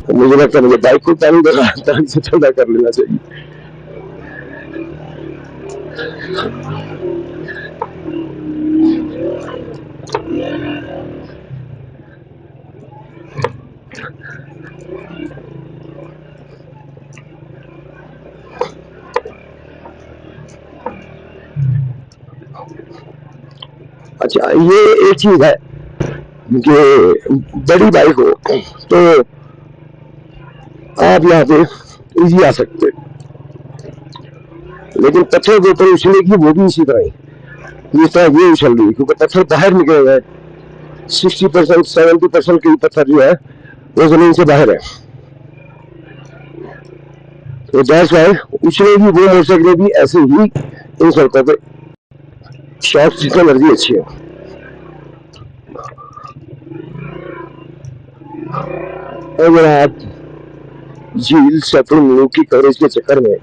तो मुझे लगता है मुझे बाइक को टाइम से ठंडा कर लेना चाहिए। अच्छा, ये एक चीज है कि बड़ी बाइक हो तो आप यहाँ पे इजी आ सकते, लेकिन पत्थर के ऊपर उछलेगी वो भी इसी तरह ही, जिस तरह ये उछल रही है, क्योंकि पत्थर बाहर निकल गए। 60% 70% के पत्थर जो है वो जमीन से बाहर है, तो दैट्स व्हाई उछलेगी वो मोटरसाइकिलें भी ऐसे ही इन सड़कों पे शॉर्ट जितना मर्जी अच्छी है। अगर आप झील सैफुल मलूक की कवरेज के चक्कर में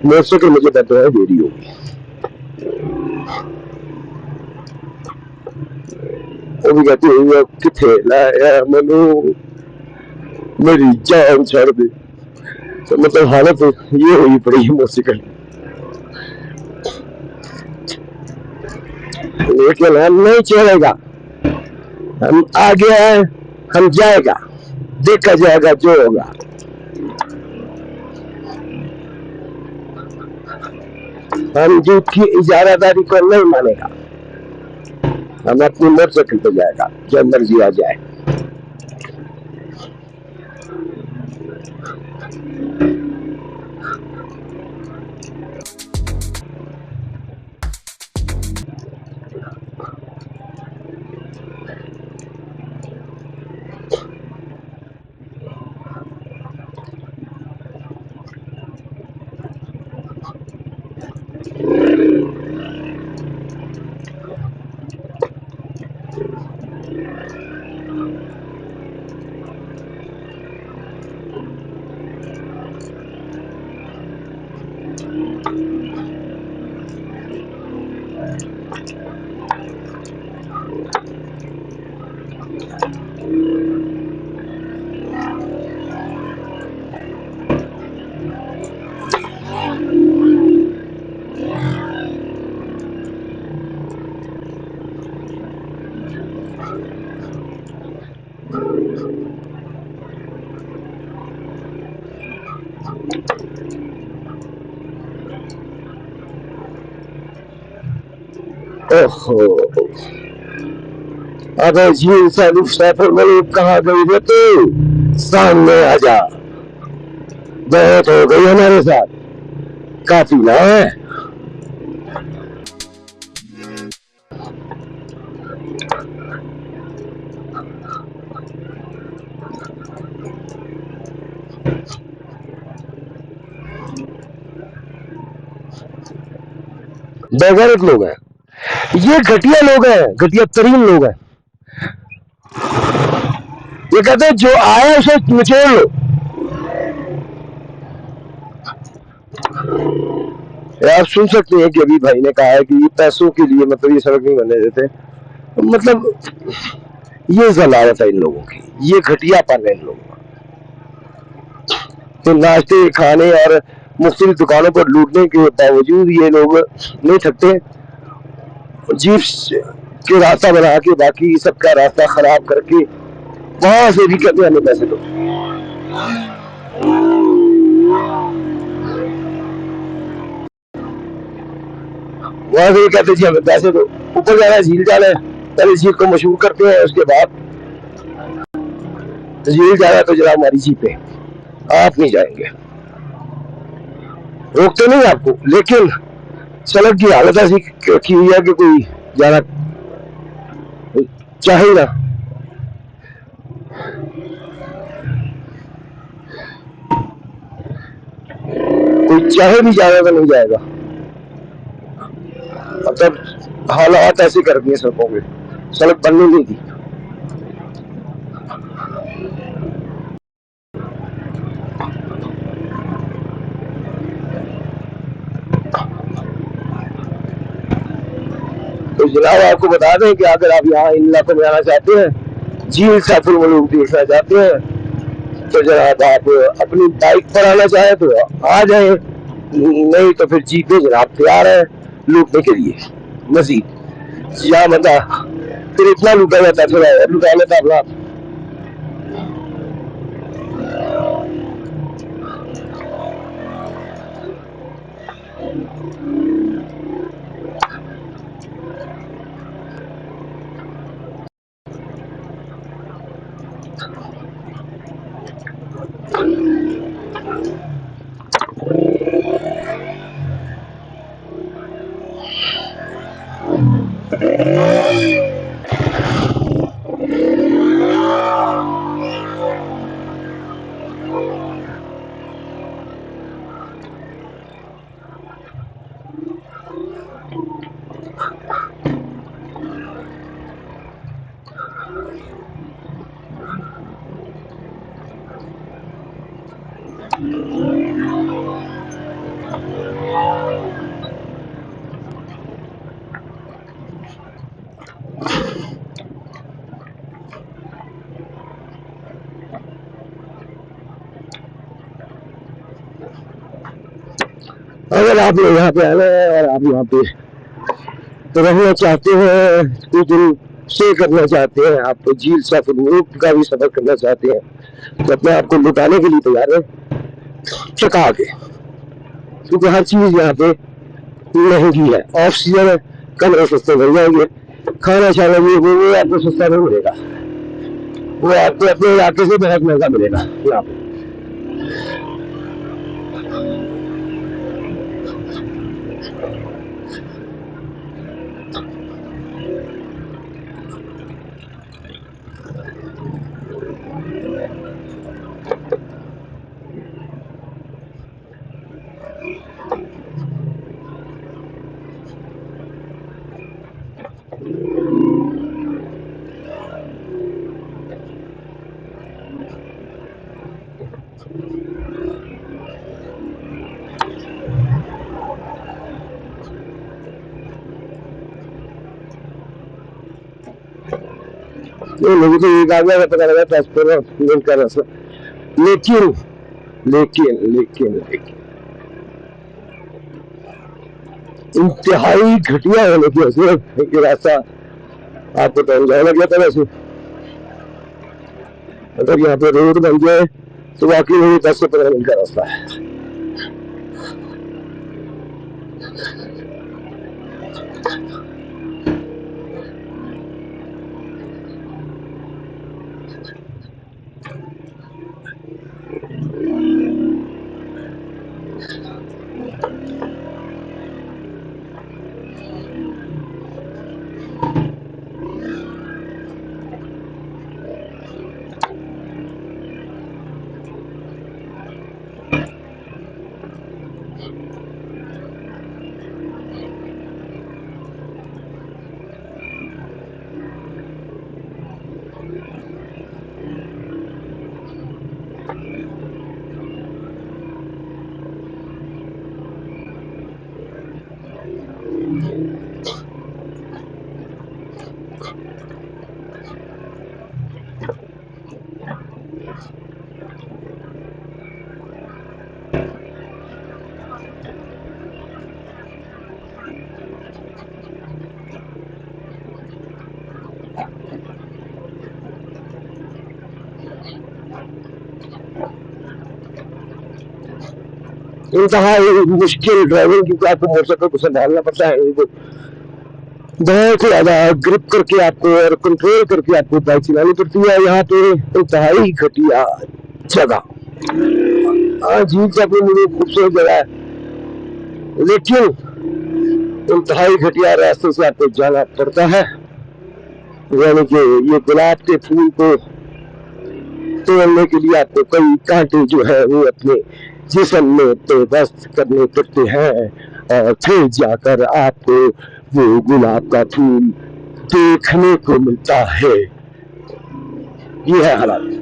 मोटरसाइकिल मुझे कहते हैं देरी होगी, वो भी कहती है किथे लाया मनु मेरी जान छोड़ दे। तो मतलब हालत ये हुई पड़ी है मोटरसाइकिल, लेकिन हम नहीं चलेगा, हम आगे हैं, हम जाएगा, देखा जाएगा जो होगा। हम जीत की इजारादारी को नहीं मानेगा, हम अपनी मोटरसाइकिल पे जाएगा, जो मर्जी आ जाए। ओहो, अबे झील सैफुल मलूक कहाँ गई रे तू, सामने आजा, बहुत हो गई हमारे साथ, काफी ना है। बेगैरत लोग हैं, ये घटिया लोग हैं, घटिया तरीन लोग हैं। ये कहते हैं जो आया उसे निचोड़ लो। आप सुन सकते हैं कि अभी भाई ने कहा है कि ये पैसों के लिए मतलब ये सड़क नहीं बनने देते, मतलब ये जलालत है इन लोगों की, ये घटियापन है इन लोगों का। तो नाश्ते खाने और मुख्तलिफ दुकानों पर लूटने के बावजूद ये लोग नहीं थकते, जीप के रास्ता बना के बाकी सबका रास्ता खराब करके वहां से भी कहते हैं हमें पैसे दो। वहां से भी कहते जी हमें पैसे दो, ऊपर जाना है, झील जाना है, पहले झील को मशहूर करते हैं, उसके बाद झील जाना है तो जरा हमारी जीप पे आप नहीं जाएंगे, रोकते नहीं आपको, लेकिन सड़क की हालत ऐसी की हुई है कि कोई जाना चाहे ना। कोई चाहे भी जाएगा तो नहीं जाएगा, मतलब हालात ऐसे कर दिए सड़कों के, सड़क बनने नहीं दी। तो जनाब आपको बता दें कि अगर आप यहाँ इन इलाकों में आना चाहते हैं, झील सैफुल मलूक देखना चाहते हैं तो जनाब आप अपनी बाइक पर आना चाहे तो आ जाए, नहीं तो फिर जीपे जनाब तैयार है लूटने के लिए मजीद। या मतलब फिर इतना लूटा जाता है, थोड़ा और लुटा लेता अपना। अगर आप लोग यहाँ पे आना है और आप यहाँ पे रहना चाहते हैं, कुछ दिन स्टे करना चाहते हैं, आप झील सैफुल मलूक का भी सफर करना चाहते हैं, तो अपने आप को लुटाने के लिए तैयार है चका के, क्योंकि हर चीज यहाँ पे महंगी है। ऑफ सीजन है, कमरे सस्ते मिल जाएंगे, खाना शाना ये वो आपको सस्ता नहीं मिलेगा, वो आपको अपने इलाके से बहुत महंगा मिलेगा यहाँ पे। तो लोगों को ये कागज का पता लगा ट्रांसपेरेंट का रास्ता, लेकिन लेकिन लेकिन लेकिन इंतहाई घटिया होने की वजह से ये रास्ता आपको टाइम जाने लग जाता है। वैसे अगर यहाँ पे रोड बन जाए तो वाकई में 10 से 15 मिनट का रास्ता है। इंतहाई मुश्किल ड्राइविंग, क्योंकि आपको मोटरसाइकिल को संभालना पड़ता है, तो बहुत ज्यादा ग्रिप करके आपको और कंट्रोल करके आपको बाइक चलानी पड़ती है यहाँ पे। इंतहाई घटिया जगह, हाँ झील से अपनी मुझे खूबसूरत जगह है, लेकिन इंतहाई घटिया रास्ते से आपको जाना पड़ता है। यानी कि ये गुलाब के फूल को तोड़ने के लिए आपको कई कांटे जो है वो अपने जिस्म में पेवस्त करने पड़ते हैं, और फिर जाकर आपको वो गुलाब का फूल देखने को मिलता है। ये है हालात।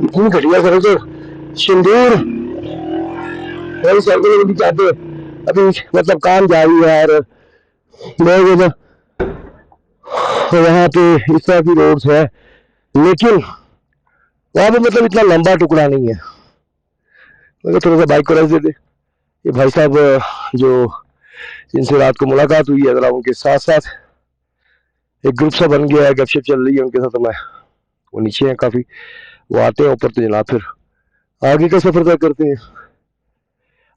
इतनी घटिया सड़क तो सिंदूर वही साइकिल भी चाहते अभी मतलब काम जारी है यार। मैं तो वहाँ पे इस तरह की रोड्स है, लेकिन वहाँ पे मतलब इतना लंबा टुकड़ा नहीं है। मगर थोड़ा सा बाइक को रख देते। ये भाई साहब जो जिनसे रात को मुलाकात हुई है, जरा उनके साथ साथ एक ग्रुप सा बन गया है, गपशप चल रही है उनके साथ। तो मैं वो नीचे हैं काफी, वो आते हैं ऊपर तो जनाब फिर आगे का सफर तय करते हैं।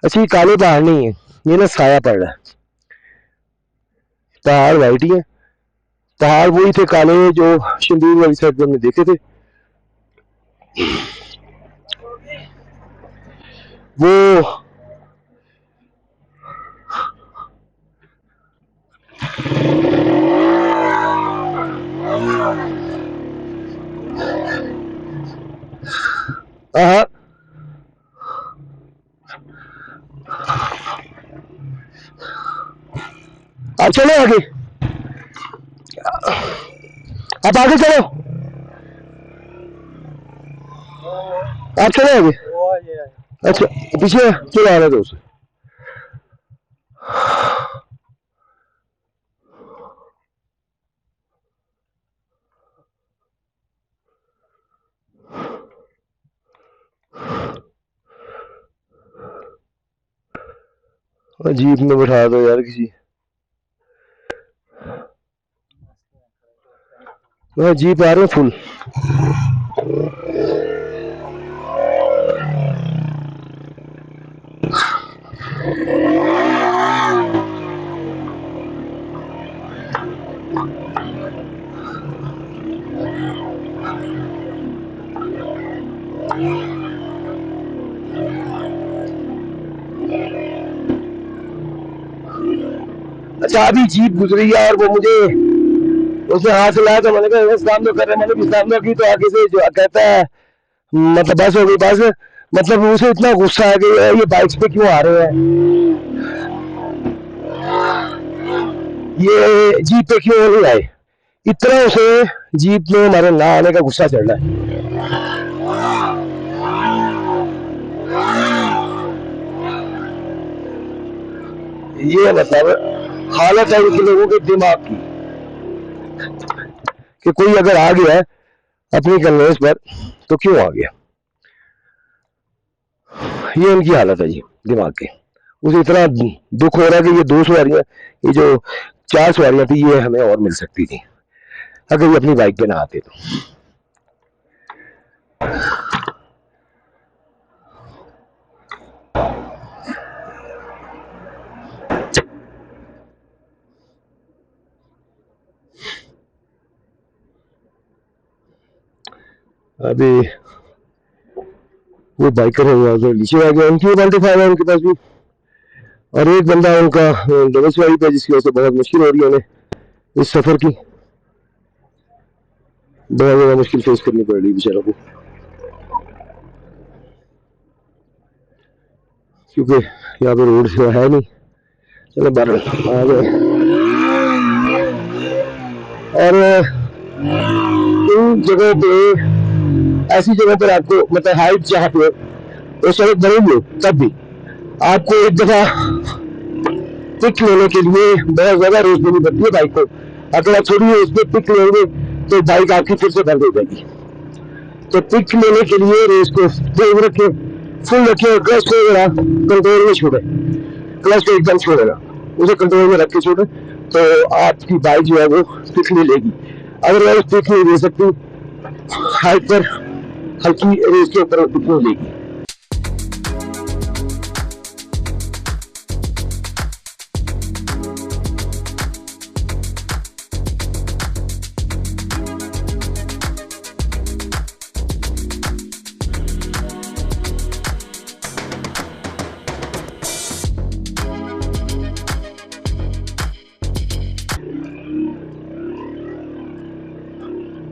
अच्छा, ये काले पहाड़ नहीं है, ये ना साया पड़ रहा है। पहाड़ वाइट ही है, पहाड़ वही थे काले जो सिंदूर वाली साइड हमने देखे थे। वो हाँ, आप चलो आगे, आप आगे चलो, आप चलो आगे। अच्छा, पीछे चलो आने दो उसे। जीप में बैठा दो यार किसी। जीप आ रहे हैं फुल। अच्छा, अभी जीप गुजरी है और वो मुझे उसने हाथ हिलाया तो मैंने कहा इस्लाम तो कर रहे हैं। मैंने इस्लाम तो की तो आगे से जो कहता है मतलब बस हो गई बस। मतलब उसे इतना गुस्सा है कि ये बाइक्स पे क्यों आ रहे हैं, ये जीप पे क्यों नहीं आए। इतना उसे जीप में हमारे ना आने का गुस्सा चढ़ रहा है। ये मतलब हालत है उन लोगों के दिमाग की कि कोई अगर आ गया है अपनी कन्वेंस पर तो क्यों आ गया। ये उनकी हालत है जी दिमाग की। उसे इतना दुख हो रहा है कि ये 2 सवारियां, ये जो 4 सवारियां थी ये हमें और मिल सकती थी अगर ये अपनी बाइक पे ना आते तो। अभी वो बाइकर है तो नीचे आ गया, उनकी आइडेंटिफाई है उनके पास भी। और एक बंदा उनका डबल सवारी पे, जिसकी वजह से बहुत मुश्किल हो रही है उन्हें इस सफर की। बहुत ज्यादा मुश्किल फेस करनी पड़ रही है बेचारों को, क्योंकि यहाँ पे रोड है नहीं। चलो बाहर आ गए। और इन जगहों पे, ऐसी जगहों पर आपको मतलब हाइट जहाँ पे वो सड़क बनेंगे तब भी आपको एक दफा पिक लेने के लिए बहुत ज्यादा रेस देनी पड़ती है बाइक को। अगर आप थोड़ी रेस पे पिक लेंगे तो बाइक आपकी फिर से बंद हो जाएगी। तो पिक लेने के लिए रेस को तेज रखे, फुल रखे और क्लच को जरा कंट्रोल में छोड़े। क्लच को एकदम छोड़ेगा, उसे कंट्रोल में रख के छोड़े तो आपकी बाइक जो है वो पिक नहीं लेगी। अदरवाइज पिक नहीं दे सकती, हाइट पर हल्की रेस के ऊपर पिक नहीं लेगी।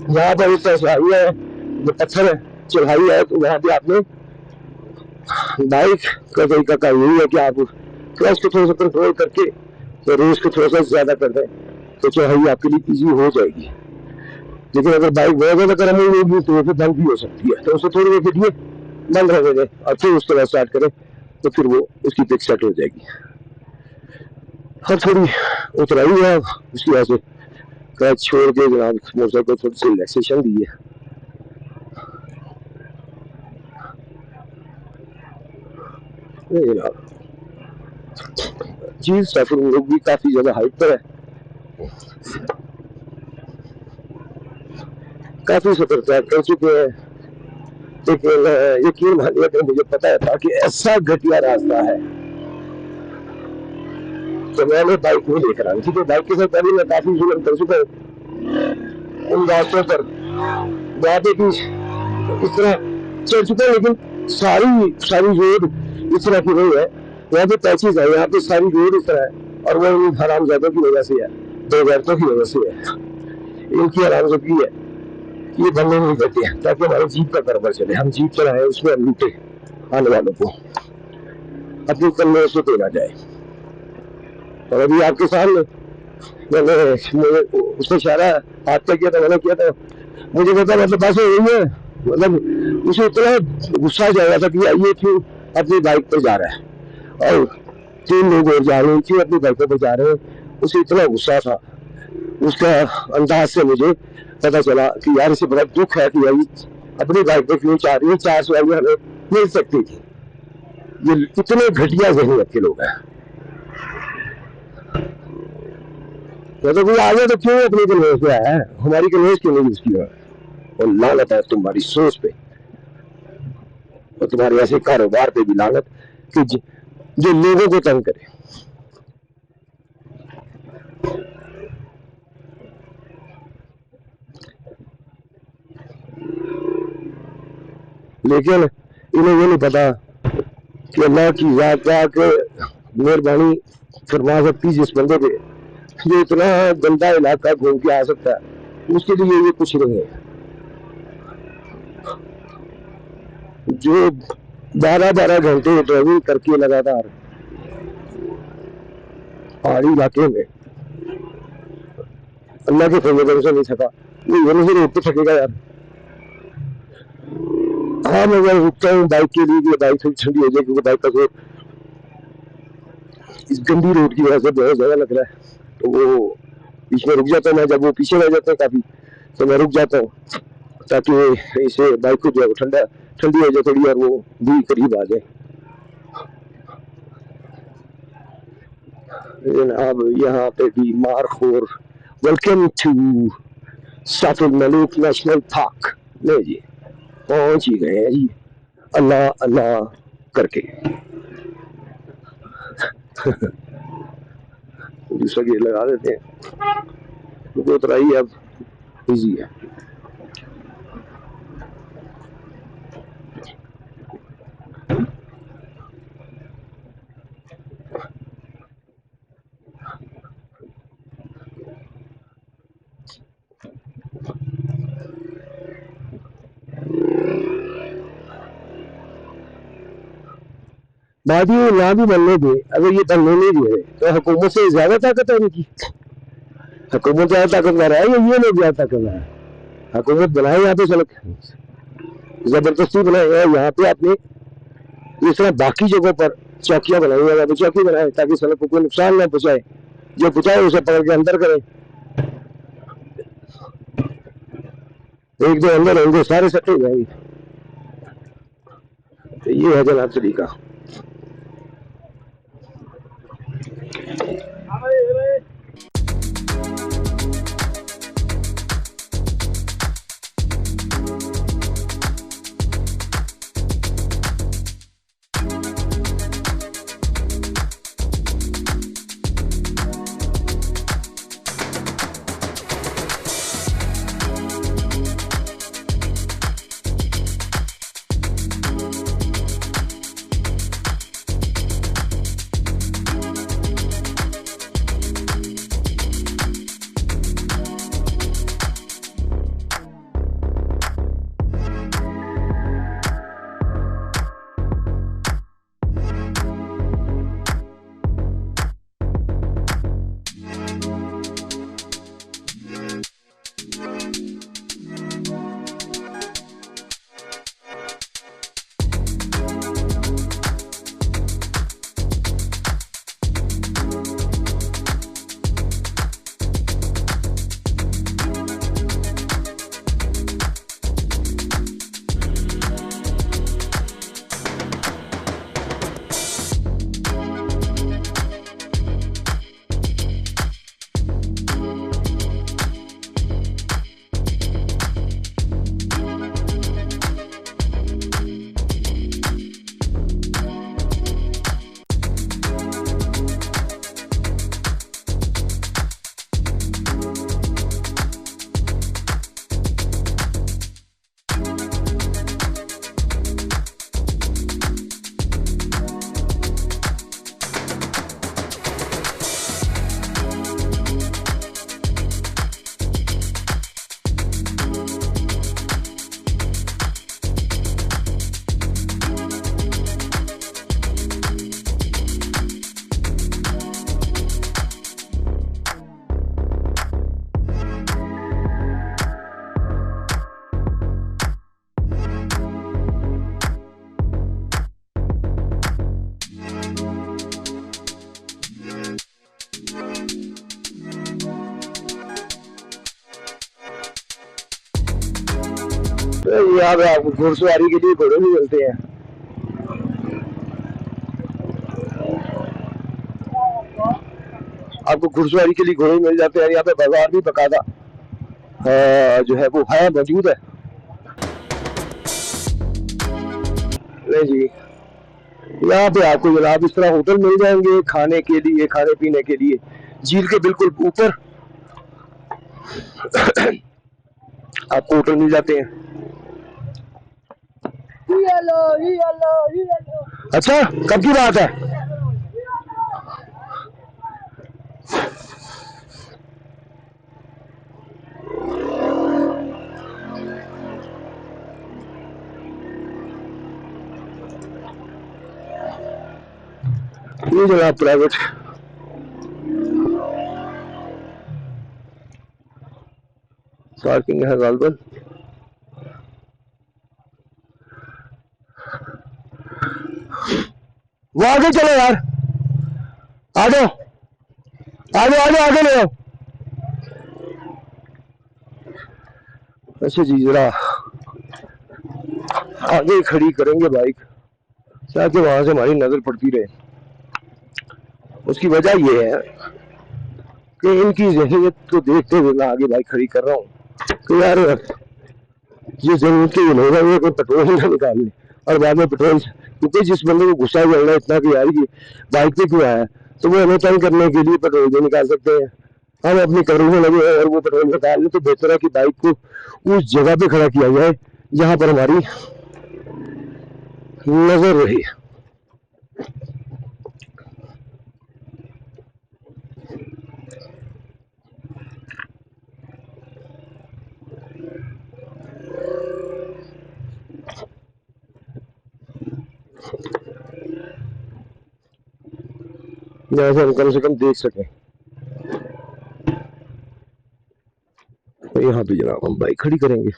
यहाँ पर इस चढ़ाई है, जो पत्थर चढ़ाई है, तो यहाँ पे आपने बाइक का तरीका का यही है कि आप क्लच को थोड़ा सा कंट्रोल करके तो रेस को थोड़ा सा ज्यादा कर दें तो चढ़ाई आपके लिए इजी हो जाएगी। लेकिन अगर बाइक बहुत ज्यादा गर्म होगी तो फिर बंद भी हो सकती है, तो उसे थोड़ी देर के लिए बंद रहने दें और फिर उसके बाद स्टार्ट करें, तो फिर वो उसकी पिक सेट हो जाएगी। हाँ थोड़ी उतराई है उसकी वजह से क्लच छोड़ के जनाब मोटरसाइकिल को थोड़ी सी रिलैक्सेशन दी है। जनाब जी सैफुल मुल्क भी काफी ज्यादा हाइट पर है, काफी सतर्कता कर चुके हैं, लेकिन यकीन मानिए कि मुझे पता था कि ऐसा घटिया रास्ता है तो मैंने बाइक नहीं लेकर आई, ठीक है। बाइक के साथ पहले मैं काफी जुल्म कर चुका हूँ उन रास्तों पर, वहाँ पे भी इस तरह चल चुका है, लेकिन सारी सारी रोड इस तरह की नहीं है। यहाँ पे पैचेज है, यहाँ पे सारी रोड इस तरह है, और वो इन हरामजादों की वजह से है, दो गैरतों की वजह से है, इनकी हरामजादगी है, ये बनने नहीं देते हैं ताकि हमारे जीप का कारोबार चले, हम जीप चलाए उसमें हम लूटे आने वालों को, अपनी कन्ने से देना जाए। और अभी आपके सामने मैंने उसने इशारा हाथ पे किया था, मैंने किया था, मुझे पता मतलब बस हो रही है, मतलब उसे इतना गुस्सा जाएगा था कि ये क्यों अपनी बाइक पर जा रहा है और 3 लोग और जा रहे हैं, क्यों अपनी बाइकों पर जा रहे हैं, उसे इतना गुस्सा था। उसका अंदाज से मुझे पता चला कि यार इसे बड़ा दुख है कि भाई अपनी बाइक पर क्यों चाह रही है, 4 सवारियां हमें मिल सकती थी। ये इतने घटिया जहनीत के लोग हैं, तो कोई आ गया तो क्यों अपनी कन्वेंस पे आया है, हमारी कन्वेंस क्यों नहीं यूज किया। और लानत है तुम्हारी सोच पे और तुम्हारे ऐसे कारोबार पे भी लानत कि जो लोगों को तंग करे। लेकिन इन्हें ये नहीं पता कि अल्लाह की जात के मेहरबानी फरमा सकती जिस बंदे पे जो इतना गंदा इलाका घूम के आ सकता है, उसके लिए ये कुछ नहीं है। जो 12-12 घंटे ड्राइविंग करके लगातार पहाड़ी इलाके में अल्लाह के फजल से नहीं थका, वो ये नहीं रोड पे थकेगा यार। हाँ मैं अगर रुकता हूँ बाइक के लिए कि बाइक थोड़ी ठंडी हो जाए, क्योंकि बाइक का जो इस गंदी रोड की वजह से बहुत ज्यादा लग रहा है, तो वो बीच में रुक जाता हूँ मैं, जब वो पीछे रह जाते हैं काफी तो मैं रुक जाता हूँ ताकि इसे बाइक को जो है ठंडा ठंडी हो जाए थोड़ी और वो भी करीब आ जाए। अब यहाँ पे भी मारखोर welcome to Saiful Malook national park, नहीं जी पहुंच ही गए हैं जी, अल्लाह अल्लाह करके। दूसरा गेट लगा देते हैं, तो उतराई अब इजी है। बात ये ना भी बनने दे, अगर ये बनने नहीं दे रहे तो हुकूमत से ज्यादा ताकत है उनकी, हुकूमत ज्यादा ताकतवर है या ये लोग ज्यादा ताकतवर है। हुकूमत बनाए यहाँ पे सड़क जबरदस्ती बनाए है, यहाँ पे आपने इस तरह बाकी जगहों पर चौकियां बनाई है, यहाँ पे चौकी बनाए ताकि सड़क को कोई नुकसान ना पहुंचाए, जो पहुंचाए उसे पकड़ के अंदर करें, एक दो अंदर होंगे सारे सट्टे हो जाएंगे। तो ये है जनाब तरीका। यहाँ पे आपको घुड़सवारी के लिए घोड़े भी मिलते हैं। आपको घुड़सवारी के लिए घोड़े मिल जाते हैं। यहाँ पे बाजार भी बकायदा जो है वो है, मौजूद है। नहीं जी, यहाँ पे आपको जनाब इस तरह होटल मिल जाएंगे खाने के लिए, खाने पीने के लिए। झील के बिल्कुल ऊपर आपको होटल मिल जाते हैं। अच्छा, कब की बात है? ये जनाब प्राइवेट पार्किंग है गालबन। वो आगे चलो यार, आ जाओ आ जाओ आ जाओ, आगे ले आओ। अच्छा जी, जरा आगे खड़ी करेंगे बाइक ताकि वहां से हमारी नजर पड़ती रहे। उसकी वजह यह है कि इनकी जहनीत को देखते हुए मैं आगे बाइक खड़ी कर रहा हूँ। तो यार ये जरूरत के लोग हैं, ये कोई पेट्रोल ना निकाल ले और बाद में पेट्रोल, क्योंकि जिस बंदे को गुस्सा चल रहा है इतना कि यार ये बाइक पे क्यों आया, तो वो हमें तंग करने के लिए पेट्रोल भी निकाल सकते हैं। हम अपनी करों में लगे हैं और वो पेट्रोल निकाल ले, तो बेहतर है कि बाइक को उस जगह पे खड़ा किया जाए जहां पर हमारी नजर रही। जहाँ से हम कम से कम देख सकें। तो यहाँ पे जनाब हम बाइक खड़ी करेंगे।